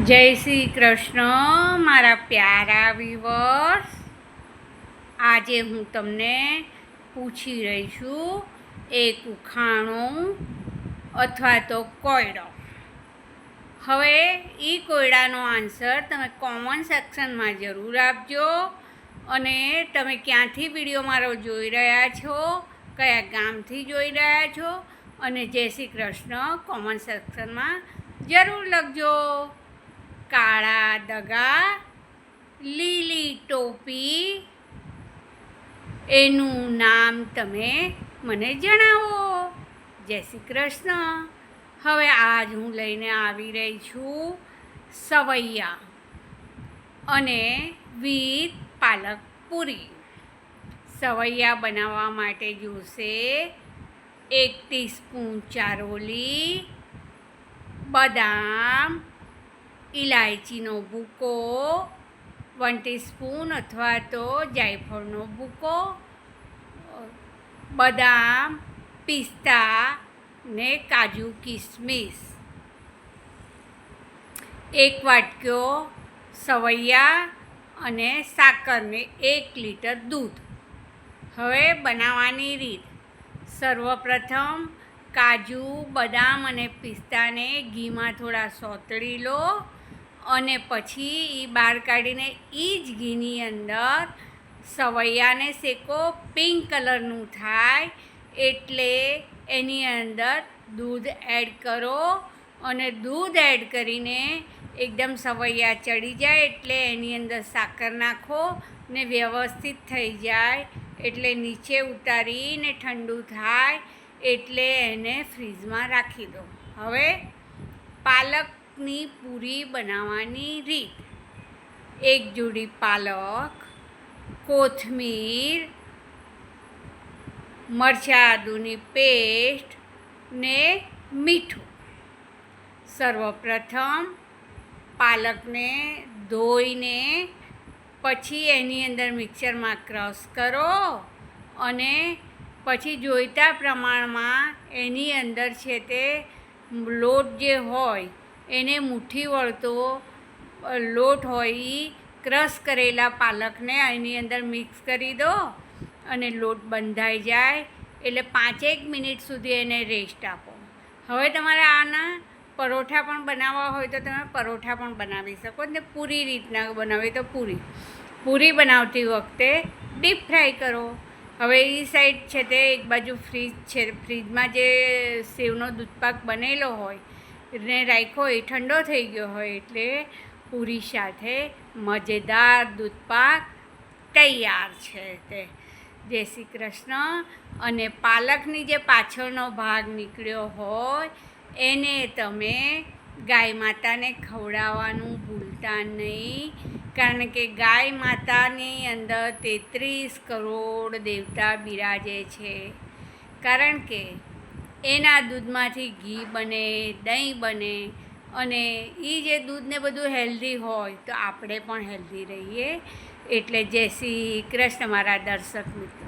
જય શ્રી કૃષ્ણ મારા પ્યારા વ્યુઅર્સ। આજે હું તમને પૂછી રહી છું એક ઉખાણું અથવા તો કોયડો। હવે એ કોયડાનો આન્સર તમે કોમેન્ટ સેક્શનમાં જરૂર આપજો અને તમે ક્યાંથી વિડીયો મારો જોઈ રહ્યા છો, કયા ગામથી જોઈ રહ્યા છો અને જય શ્રી કૃષ્ણ કોમેન્ટ સેક્શનમાં જરૂર લખજો। કાળા દગા લીલી ટોપી, એનું નામ તમે મને જણાવો। જય શ્રી કૃષ્ણ। હવે આજ હું લઈને આવી રહી છું સવૈયા અને વિથ પાલક પૂરી। સવૈયા બનાવવા માટે જોશે 1 ટીસ્પૂન ચારોલી, બદામ, ઇલાયચીનો ભૂકો, 1 ટીસ્પૂન અથવા તો જાયફળનો ભૂકો, બદામ, પિસ્તા ને કાજુ કિસમિસ, 1 વાટક્યો સવૈયા અને સાકરને 1 લીટર દૂધ। હવે બનાવવાની રીત। સર્વપ્રથમ કાજુ, બદામ અને પિસ્તાને ઘીમાં થોડા સોતળી લો અને પછી એ બહાર કાઢીને એ જ ઘીની અંદર સવૈયાને શેકો। પિંક કલરનું થાય એટલે એની અંદર દૂધ એડ કરો અને દૂધ એડ કરીને એકદમ સવૈયા ચડી જાય એટલે એની અંદર સાકર નાખો ને વ્યવસ્થિત થઈ જાય એટલે નીચે ઉતારીને ઠંડુ થાય એટલે એને ફ્રીજમાં રાખી દો। હવે પાલકની પૂરી બનાવવાની રીત। 1 જોડી પાલક, કોથમીર, મરચાં આદુની પેસ્ટ ને મીઠું। સર્વપ્રથમ પાલકને ધોઈને પછી એની અંદર મિક્સરમાં ક્રશ કરો અને પછી જોઈતા પ્રમાણમાં એની અંદર છે તે લોટ જે હોય એને મુઠ્ઠી વળતો લોટ હોય એ ક્રશ કરેલા પાલકને એની અંદર મિક્સ કરી દો અને લોટ બંધાઈ જાય એટલે 5 મિનિટ સુધી એને રેસ્ટ આપો। હવે તમારે આના પરોઠા પણ બનાવવા હોય તો તમે પરોઠા પણ બનાવી શકો ને પૂરી રીતના બનાવી તો પૂરી બનાવતી વખતે ડીપ ફ્રાય કરો। હવે એ સાઈડ છે તે એક બાજુ ફ્રીજ છે, ફ્રીજમાં જે સેવનો દૂધપાક બનેલો હોય ને રાખ્યો હોય ઠંડો થઈ ગયો હોય એટલે પૂરી સાથે મજેદાર દૂધપાક તૈયાર છે તે। જય શ્રી કૃષ્ણ। અને પાલકની જે પાછળનો ભાગ નીકળ્યો હોય એને તમે ગાય માતાને ખવડાવવાનું ભૂલતા નહીં, કારણ કે ગાય માતાની અંદર 33 કરોડ દેવતા બિરાજે છે, કારણ કે એના દૂધમાંથી ઘી બને, દહીં બને અને એ જે દૂધને બધું હેલ્ધી હોય તો આપણે પણ હેલ્ધી રહીએ। એટલે જય શ્રી કૃષ્ણ મારા દર્શક મિત્રો।